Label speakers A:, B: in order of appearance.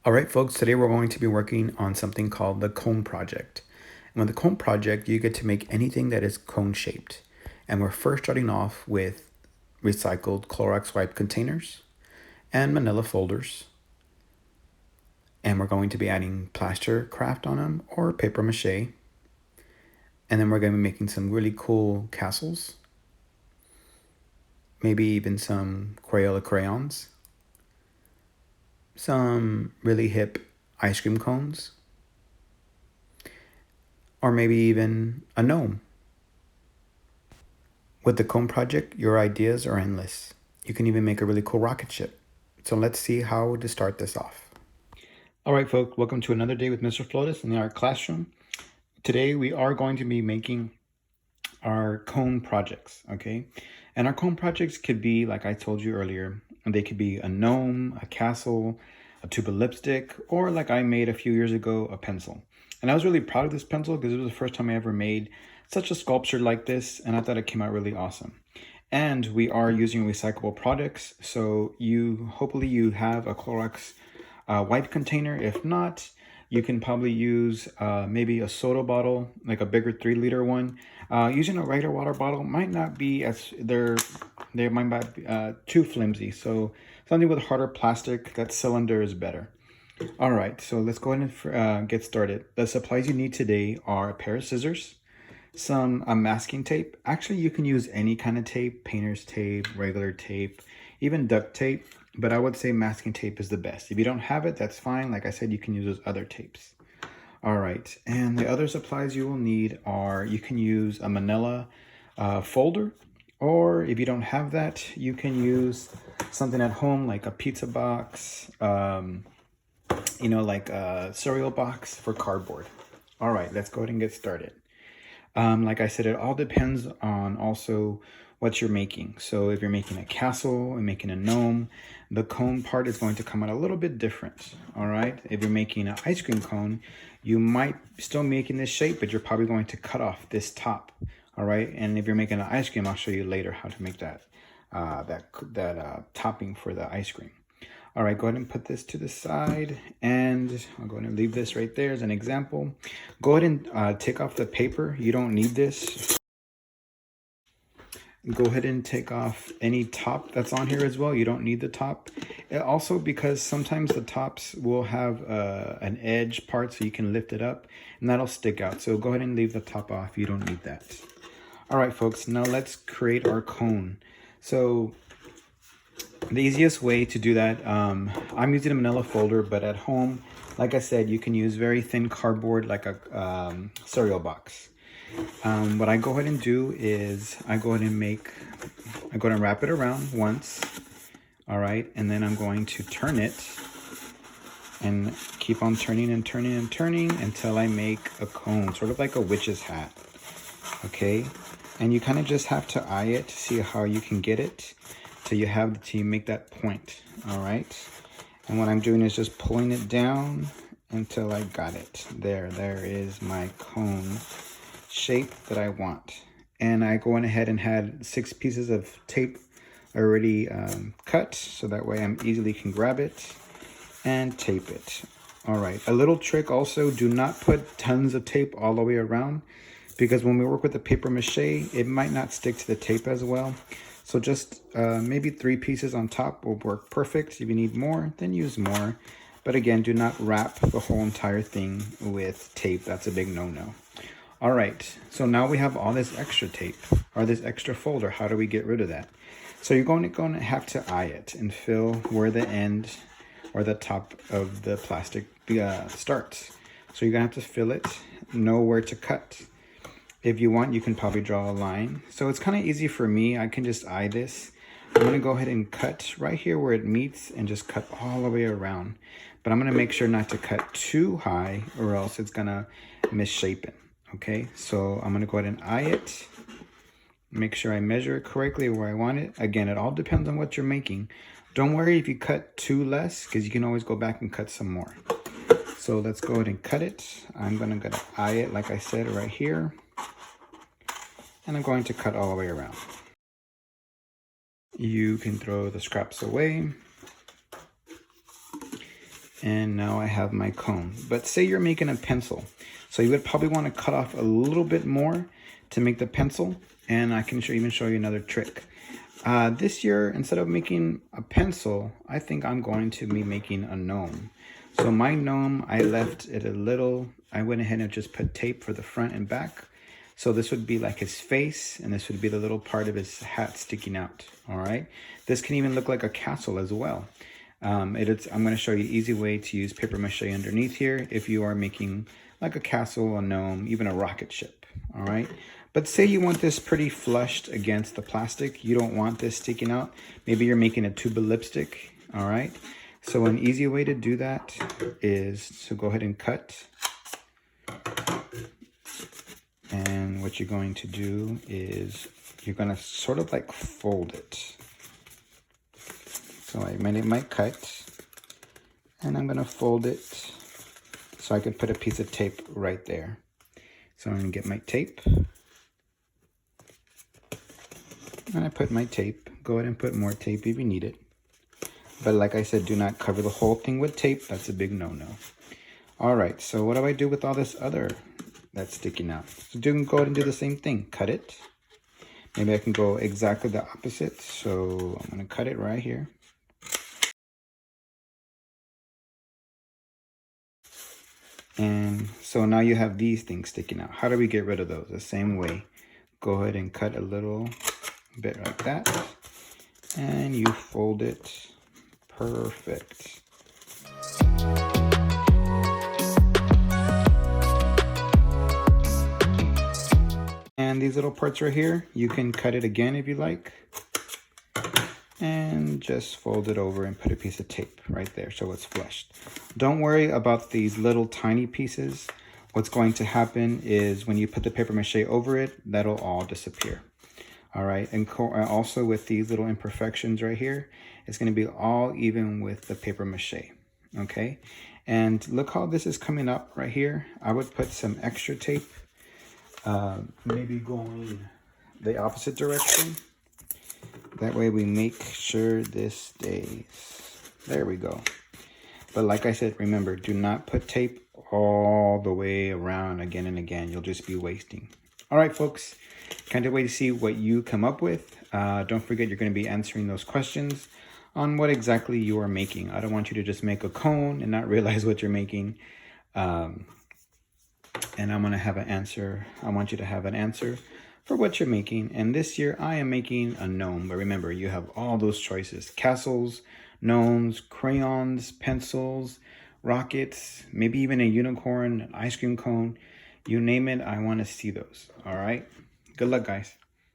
A: All right, folks, today we're going to be working on something called the cone project. And with the cone project, you get to make anything that is cone shaped. And we're first starting off with recycled Clorox wipe containers and manila folders. And we're going to be adding plaster craft on them or paper mache. And then we're going to be making some really cool castles, maybe even some Crayola crayons, some really hip ice cream cones, or maybe even a gnome. With the cone project, your ideas are endless. You can even make a really cool rocket ship. So let's see how to start this off. All right, folks, welcome to another day with Mr. Flotus in our classroom. Today we are going to be making our cone projects, okay? And our cone projects could be, like I told you earlier, they could be a gnome, a castle, a tube of lipstick, or like I made a few years ago, a pencil. And I was really proud of this pencil because it was the first time I ever made such a sculpture like this, and I thought it came out really awesome. And we are using recyclable products, so hopefully you have a Clorox wipe container. If not, you can probably use maybe a soda bottle, like a bigger 3-liter one. Using a regular water bottle might not be they might be too flimsy. So something with harder plastic, that cylinder is better. All right, so let's go ahead and get started. The supplies you need today are a pair of scissors, some masking tape. Actually, you can use any kind of tape, painter's tape, regular tape, even duct tape, but I would say masking tape is the best. If you don't have it, that's fine. Like I said, you can use those other tapes. All right, and the other supplies you will need are, you can use a manila folder, or if you don't have that, you can use something at home like a pizza box, like a cereal box for cardboard. All right, let's go ahead and get started. Like I said, it all depends on also what you're making. So if you're making a castle and making a gnome, the cone part is going to come out a little bit different. All right. If you're making an ice cream cone, you might still making this shape, but you're probably going to cut off this top. All right. And if you're making an ice cream, I'll show you later how to make that topping for the ice cream. All right, go ahead and put this to the side, and I'm going to leave this right there as an example. Go ahead and take off the paper. You don't need this. Go ahead and take off any top that's on here as well. You don't need the top. Also, because sometimes the tops will have an edge part so you can lift it up, and that'll stick out. So go ahead and leave the top off. You don't need that. All right, folks, now let's create our cone. So the easiest way to do that, I'm using a manila folder, but at home, like I said, you can use very thin cardboard like a cereal box. What I go ahead and do is I go ahead and wrap it around once. All right, and then I'm going to turn it and keep on turning and turning and turning until I make a cone, sort of like a witch's hat. Okay, and you kind of just have to eye it to see how you can get it till you make that point. All right, and what I'm doing is just pulling it down until I got it. There is my cone shape that I want. And I go ahead and had 6 pieces of tape already cut, so that way I'm easily can grab it and tape it. All right, a little trick also, do not put tons of tape all the way around, because when we work with the paper mache, it might not stick to the tape as well. So just maybe 3 pieces on top will work perfect. If you need more, then use more. But again, do not wrap the whole entire thing with tape. That's a big no-no. All right, so now we have all this extra tape or this extra folder. How do we get rid of that? So you're going to have to eye it and feel where the end or the top of the plastic starts. So you're gonna have to feel it, know where to cut. If you want, you can probably draw a line. So it's kind of easy for me. I can just eye this. I'm gonna go ahead and cut right here where it meets and just cut all the way around. But I'm gonna make sure not to cut too high or else it's gonna misshape it. Okay, so I'm gonna go ahead and eye it. Make sure I measure it correctly where I want it. Again, it all depends on what you're making. Don't worry if you cut too less, because you can always go back and cut some more. So let's go ahead and cut it. I'm gonna eye it, like I said, right here. And I'm going to cut all the way around. You can throw the scraps away. And now I have my cone. But say you're making a pencil. So you would probably want to cut off a little bit more to make the pencil. And I can even show you another trick. This year, instead of making a pencil, I think I'm going to be making a gnome. So my gnome, I left it a little, I went ahead and just put tape for the front and back. So this would be like his face, and this would be the little part of his hat sticking out, all right? This can even look like a castle as well. I'm going to show you an easy way to use paper mache underneath here if you are making like a castle, a gnome, even a rocket ship, all right? But say you want this pretty flushed against the plastic. You don't want this sticking out. Maybe you're making a tube of lipstick, all right? So an easy way to do that is to go ahead and cut. And what you're going to do is you're going to sort of like fold it. So I made my cut, and I'm going to fold it so I could put a piece of tape right there. So I'm going to get my tape. And I put my tape. Go ahead and put more tape if you need it. But like I said, do not cover the whole thing with tape. That's a big no-no. All right, so what do I do with all this other that's sticking out? So go ahead and do the same thing. Cut it. Maybe I can go exactly the opposite. So I'm going to cut it right here. And so now you have these things sticking out. How do we get rid of those? The same way. Go ahead and cut a little bit like that. And you fold it. Perfect. And these little parts right here, you can cut it again if you like. And just fold it over and put a piece of tape right there so it's flushed. Don't worry about these little tiny pieces. What's going to happen is when you put the paper mache over it, that'll all disappear. All right, and also with these little imperfections right here, it's going to be all even with the paper mache, okay? And look how this is coming up right here. I would put some extra tape, maybe going the opposite direction. That way we make sure this stays. There we go. But like I said, remember, do not put tape all the way around again and again. You'll just be wasting. All right, folks. Can't wait to see what you come up with. Don't forget you're going to be answering those questions on what exactly you are making. I don't want you to just make a cone and not realize what you're making. And I'm going to have an answer. I want you to have an answer for what you're making. And this year I am making a gnome. But remember, you have all those choices. Castles, gnomes, crayons, pencils, rockets, maybe even a unicorn, an ice cream cone. You name it, I want to see those. All right. Good luck, guys.